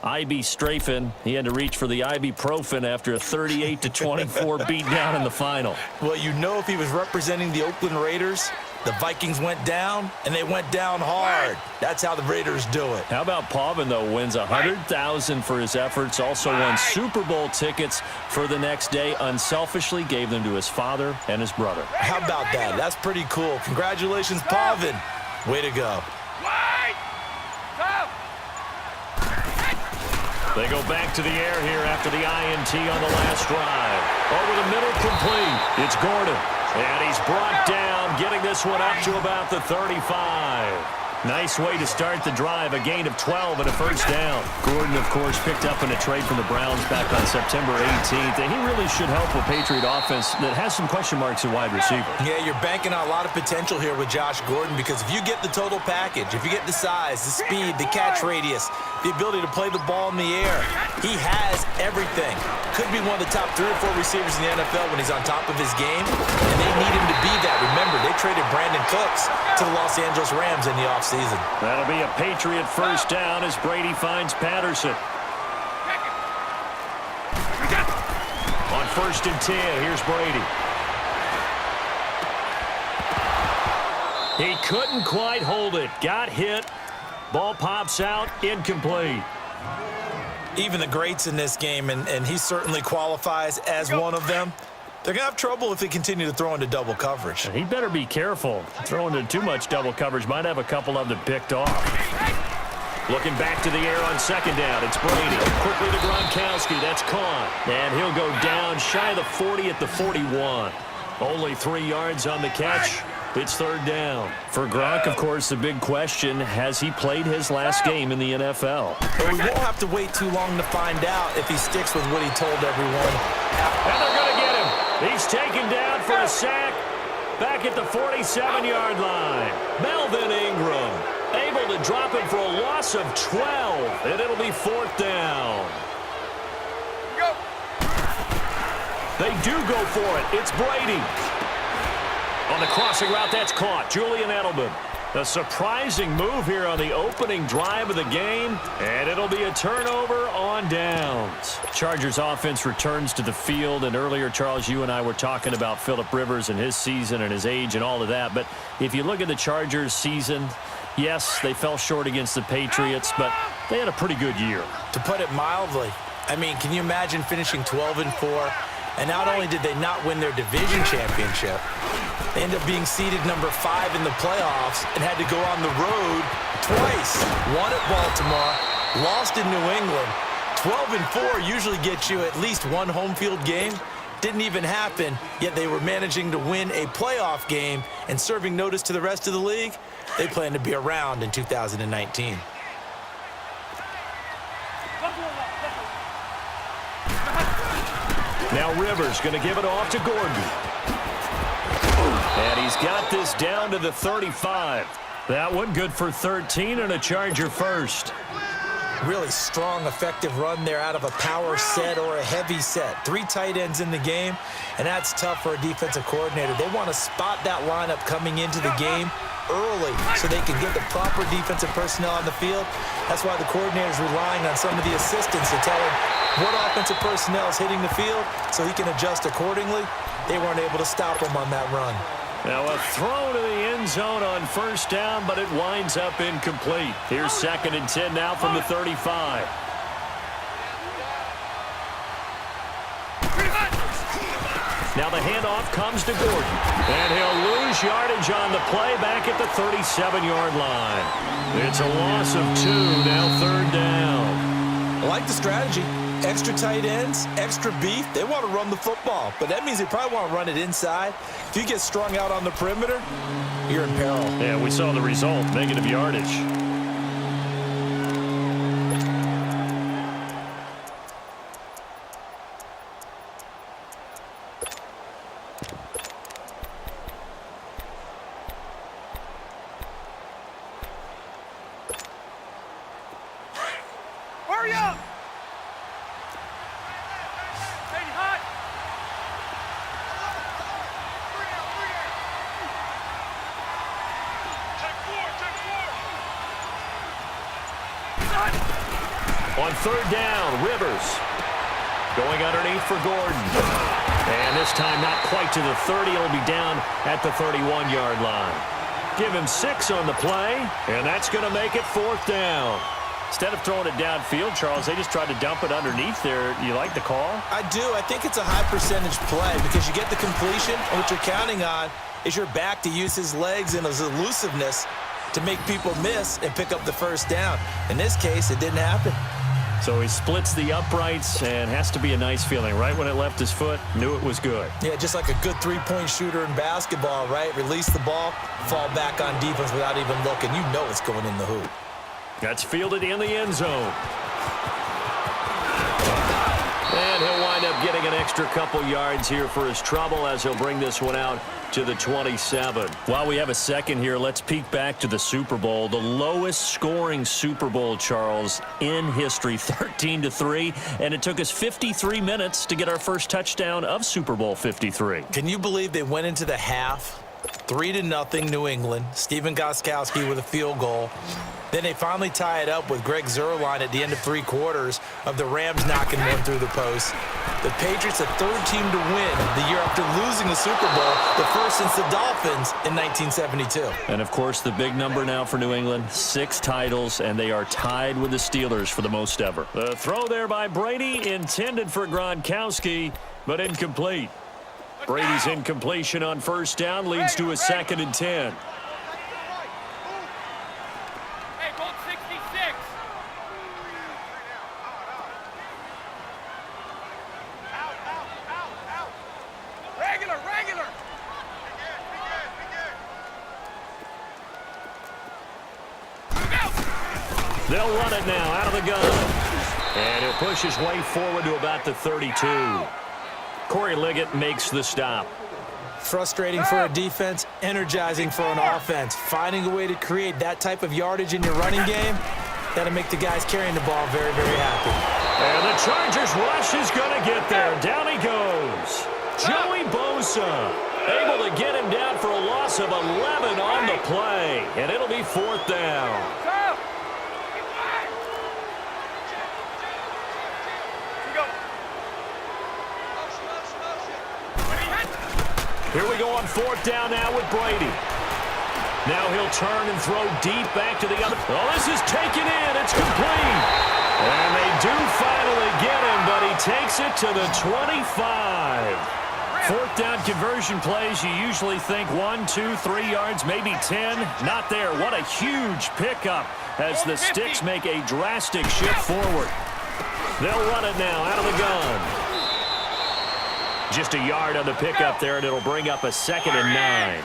IB strafing. He had to reach for the ibuprofen after a 38-24 beatdown in the final. Well, you know, if he was representing the Oakland Raiders, the Vikings went down, and they went down hard. That's how the Raiders do it. How about Pavin, though, wins $100,000 for his efforts, also won Super Bowl tickets for the next day, unselfishly gave them to his father and his brother. How about that? That's pretty cool. Congratulations, Pavin. Way to go. They go back to the air here after the INT on the last drive. Over the middle, complete. It's Gordon. And he's brought down, getting this one up to about the 35. Nice way to start the drive, a gain of 12 and a first down. Gordon, of course, picked up in a trade from the Browns back on September 18th, and he really should help a Patriot offense that has some question marks at wide receiver. Yeah, you're banking on a lot of potential here with Josh Gordon, because if you get the total package, if you get the size, the speed, the catch radius, the ability to play the ball in the air, he has everything. Could be one of the top 3 or 4 receivers in the NFL when he's on top of his game, and they need him to be that. Remember, they traded Brandon Cooks to the Los Angeles Rams in the offseason. That'll be a Patriot first down as Brady finds Patterson. On 1st and 10, here's Brady. He couldn't quite hold it. Got hit. Ball pops out. Incomplete. Even the greats in this game, and he certainly qualifies as one of them, they're going to have trouble if they continue to throw into double coverage. He better be careful. Throwing into too much double coverage might have a couple of them picked off. Looking back to the air on 2nd down. It's Brady. Quickly to Gronkowski. That's caught. And he'll go down shy of the 40 at the 41. Only 3 yards on the catch. It's 3rd down. For Gronk, of course, the big question, has he played his last game in the NFL? But we won't have to wait too long to find out if he sticks with what he told everyone. And they're going to get him. He's taken down for a sack back at the 47-yard line. Melvin Ingram able to drop him for a loss of 12, and it'll be 4th down. They do go for it. It's Brady. On the crossing route, that's caught. Julian Edelman. A surprising move here on the opening drive of the game, and it'll be a turnover on downs. Chargers offense returns to the field, and earlier, Charles, you and I were talking about Phillip Rivers and his season and his age and all of that, but if you look at the Chargers season, yes, they fell short against the Patriots, but they had a pretty good year. To put it mildly, I mean, can you imagine finishing 12-4? And not only did they not win their division championship, they ended up being seeded number 5 in the playoffs and had to go on the road twice. Won at Baltimore, lost in New England. 12-4 usually gets you at least one home field game. Didn't even happen, yet they were managing to win a playoff game and serving notice to the rest of the league. They plan to be around in 2019. Now Rivers going to give it off to Gordon. And he's got this down to the 35. That one good for 13 and a Charger first. Really strong, effective run there out of a power set or a heavy set. 3 tight ends in the game, and that's tough for a defensive coordinator. They want to spot that lineup coming into the game early so they can get the proper defensive personnel on the field. That's why the coordinator is relying on some of the assistants to tell him what offensive personnel is hitting the field so he can adjust accordingly. They weren't able to stop him on that run. Now a throw to the end zone on first down, but it winds up incomplete. Here's 2nd and 10 now from the 35. Now the handoff comes to Gordon. And he'll lose yardage on the play back at the 37-yard line. It's a loss of 2, now 3rd down. I like the strategy. Extra tight ends, extra beef. They want to run the football, but that means they probably want to run it inside. If you get strung out on the perimeter, you're in peril. Yeah, we saw the result, negative yardage. Hurry up! On third down. Rivers going underneath for Gordon. And this time not quite to the 30. It'll be down at the 31-yard line. Give him 6 on the play, and that's going to make it fourth down. Instead of throwing it downfield, Charles, they just tried to dump it underneath there. You like the call? I do. I think it's a high percentage play because you get the completion, and what you're counting on is your back to use his legs and his elusiveness to make people miss and pick up the first down. In this case, it didn't happen. So he splits the uprights and has to be a nice feeling. Right when it left his foot, knew it was good. Yeah, just like a good three-point shooter in basketball, right? Release the ball, fall back on defense without even looking. You know it's going in the hoop. That's fielded in the end zone. And he'll wind up getting an extra couple yards here for his trouble as he'll bring this one out to the 27. While we have a second here, let's peek back to the Super Bowl. The lowest scoring Super Bowl, Charles, in history, 13-3. And it took us 53 minutes to get our first touchdown of Super Bowl 53. Can you believe they went into the half, 3-0 New England, Stephen Gostkowski with a field goal. Then they finally tie it up with Greg Zuerlein at the end of 3 quarters of the Rams knocking one through the post. The Patriots, the third team to win the year after losing the Super Bowl, the first since the Dolphins in 1972. And, of course, the big number now for New England, 6 titles, and they are tied with the Steelers for the most ever. The throw there by Brady, intended for Gronkowski, but incomplete. Brady's incompletion on first down leads to a 2nd and 10. They'll run it now out of the gun. And he'll push his way forward to about the 32. Corey Liggett makes the stop. Frustrating for a defense, energizing for an offense. Finding a way to create that type of yardage in your running game, that'll make the guys carrying the ball very, very happy. And the Chargers rush is going to get there. Down he goes. Joey Bosa able to get him down for a loss of 11 on the play. And it'll be fourth down. Here we go on fourth down now with Brady. Now he'll turn and throw deep back to the other. Oh, this is taken in. It's complete. And they do finally get him, but he takes it to the 25. Fourth down conversion plays, you usually think 1, 2, 3 yards, maybe 10. Not there. What a huge pickup as the Sticks make a drastic shift forward. They'll run it now out of the gun. Just a yard on the pickup there, and it'll bring up a 2nd and 9.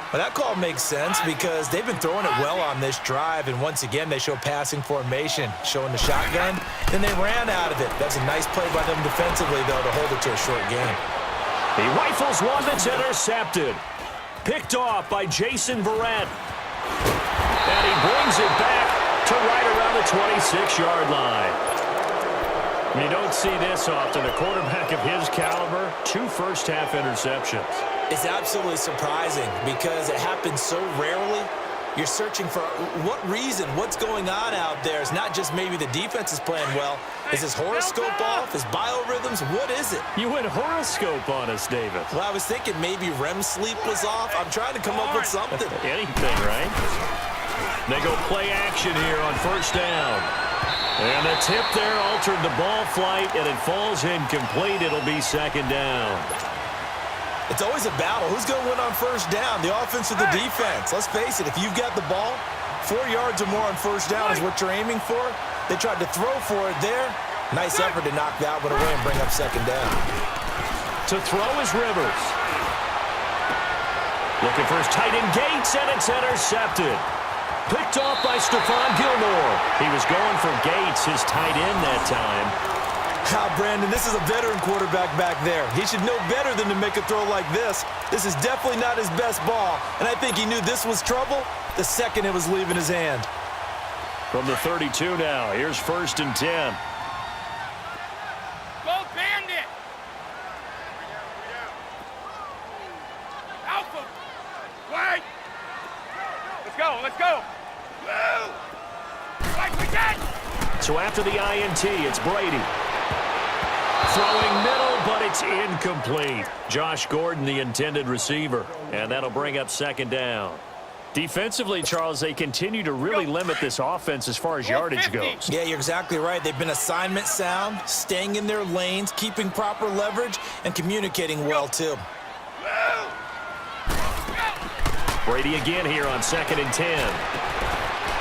Well, that call makes sense because they've been throwing it well on this drive, and once again, they show passing formation, showing the shotgun. Then they ran out of it. That's a nice play by them defensively, though, to hold it to a short game. He rifles one that's intercepted. Picked off by Jason Verrett. And he brings it back to right around the 26-yard line. You don't see this often. A quarterback of his caliber, 2 first-half interceptions. It's absolutely surprising because it happens so rarely. You're searching for what reason, what's going on out there. It's not just maybe the defense is playing well. Is his horoscope off? His biorhythms? What is it? You went horoscope on us, David. Well, I was thinking maybe REM sleep was off. I'm trying to come up with something. Anything, right? They go play action here on first down. And the tip there altered the ball flight, and it falls incomplete. It'll be 2nd down. It's always a battle. Who's going to win on first down, the offense or the defense? Let's face it, if you've got the ball, 4 yards or more on first down is what you're aiming for. They tried to throw for it there. Nice effort to knock that one away and bring up 2nd down. To throw is Rivers. Looking for his tight end Gates, and it's intercepted. Picked off by Stephon Gilmore. He was going for Gates, his tight end that time. Brandon, this is a veteran quarterback back there. He should know better than to make a throw like this. This is definitely not his best ball, and I think he knew this was trouble the second it was leaving his hand. From the 32 now, here's 1st and 10. Go Bandit! Alpha! Wait! Let's go, let's go! Woo! Like we did! So after the INT, it's Brady. Throwing middle, but it's incomplete. Josh Gordon, the intended receiver. And that'll bring up second down. Defensively, Charles, they continue to really limit this offense as far as yardage goes. Yeah, you're exactly right. They've been assignment sound, staying in their lanes, keeping proper leverage, and communicating well, too. Brady again here on 2nd and 10.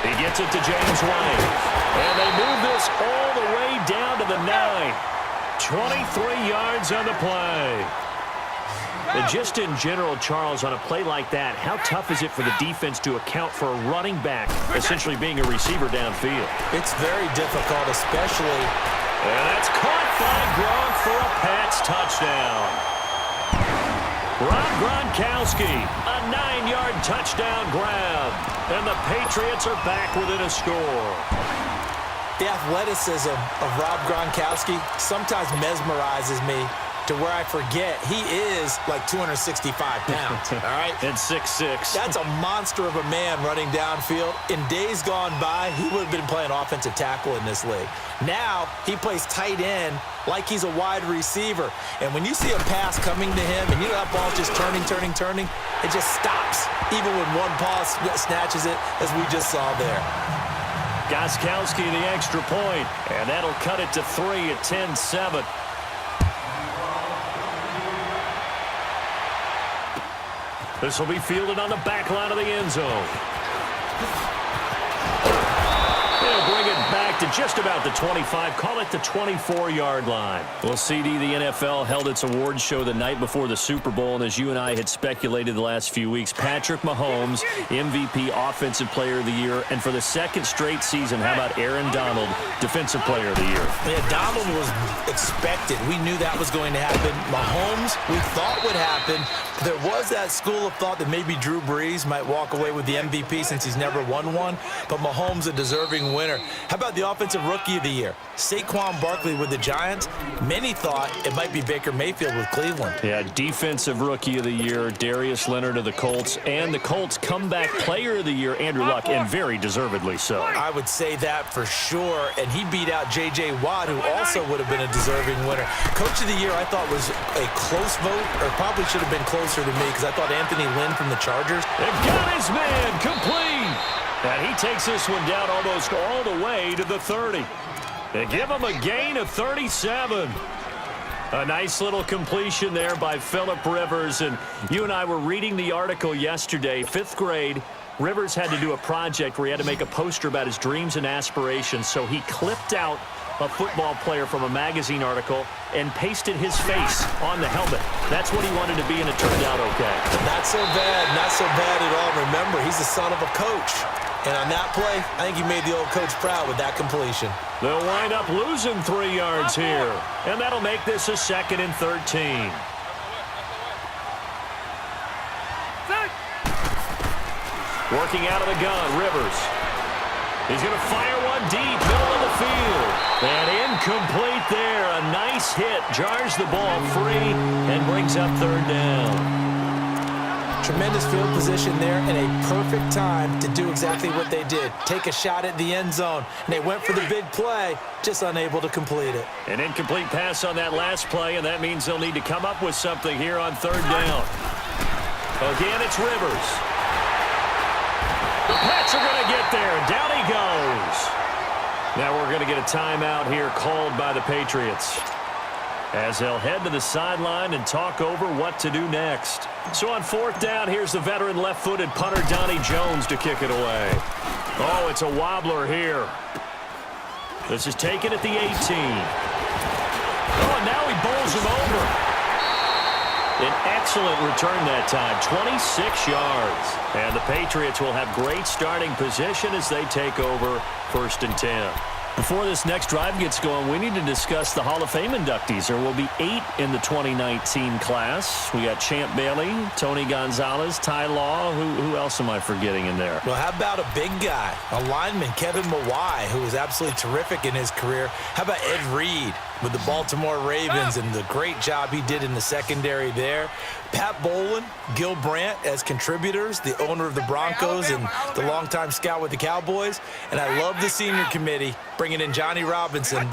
He gets it to James White. And they move this all the way down to the 9. 23 yards on the play. And just in general, Charles, on a play like that, how tough is it for the defense to account for a running back essentially being a receiver downfield? It's very difficult, especially. And that's caught by Gronk for a Pats touchdown. Rob Gronkowski, a 9-yard touchdown grab. And the Patriots are back within a score. The athleticism of Rob Gronkowski sometimes mesmerizes me to where I forget he is like 265 pounds, all right? And 6'6". That's a monster of a man running downfield. In days gone by, he would have been playing offensive tackle in this league. Now, he plays tight end like he's a wide receiver. And when you see a pass coming to him and you know that ball's just turning, it just stops, even when one paw snatches it, as we just saw there. Gostkowski the extra point, and that'll cut it to 3 at 10-7. This will be fielded on the back line of the end zone. They'll bring it back to just about the 25. Call it the 24-yard line. Well, CD, the NFL held its awards show the night before the Super Bowl, and as you and I had speculated the last few weeks, Patrick Mahomes, MVP, Offensive Player of the Year, and for the second straight season, how about Aaron Donald, Defensive Player of the Year? Yeah, Donald was expected. We knew that was going to happen. Mahomes, we thought would happen. There was that school of thought that maybe Drew Brees might walk away with the MVP since he's never won one, but Mahomes a deserving winner. How about the Offensive Rookie of the Year? Saquon Barkley with the Giants. Many thought it might be Baker Mayfield with Cleveland. Yeah, Defensive Rookie of the Year, Darius Leonard of the Colts, and the Colts Comeback Player of the Year, Andrew Luck, and very deservedly so. I would say that for sure, and he beat out J.J. Watt, who also would have been a deserving winner. Coach of the Year, I thought, was a close vote, or probably should have been closer to me, because I thought Anthony Lynn from the Chargers. They've got his man complete. And he takes this one down almost all the way to the 30. They give him a gain of 37. A nice little completion there by Phillip Rivers. And you and I were reading the article yesterday, 5th grade. Rivers had to do a project where he had to make a poster about his dreams and aspirations. So he clipped out a football player from a magazine article and pasted his face on the helmet. That's what he wanted to be, and it turned out okay. Not so bad at all. Remember, he's the son of a coach. And on that play, I think he made the old coach proud with that completion. They'll wind up losing 3 yards here, and that'll make this a 2nd and 13. Working out of the gun, Rivers. He's going to fire one deep, middle of the field. And incomplete there. A nice hit. Jars the ball free and brings up 3rd down. Tremendous field position there and a perfect time to do exactly what they did. Take a shot at the end zone. And they went for the big play, just unable to complete it. An incomplete pass on that last play, and that means they'll need to come up with something here on 3rd down. Again, it's Rivers. The Pats are going to get there, and down he goes. Now we're going to get a timeout here called by the Patriots, as they'll head to the sideline and talk over what to do next. So on 4th down, here's the veteran left-footed punter Donnie Jones to kick it away. Oh, it's a wobbler here. This is taken at the 18. Oh, and now he bowls him over. An excellent return that time, 26 yards. And the Patriots will have great starting position as they take over 1st and 10. Before this next drive gets going, we need to discuss the Hall of Fame inductees. There will be 8 in the 2019 class. We got Champ Bailey, Tony Gonzalez, Ty Law. Who else am I forgetting in there? Well, how about a big guy, a lineman, Kevin Mawai, who was absolutely terrific in his career. How about Ed Reed? with the Baltimore Ravens and the great job he did in the secondary there. Pat Bowlen, Gil Brandt as contributors, the owner of the Broncos and the longtime scout with the Cowboys. And I love the senior committee bringing in Johnny Robinson.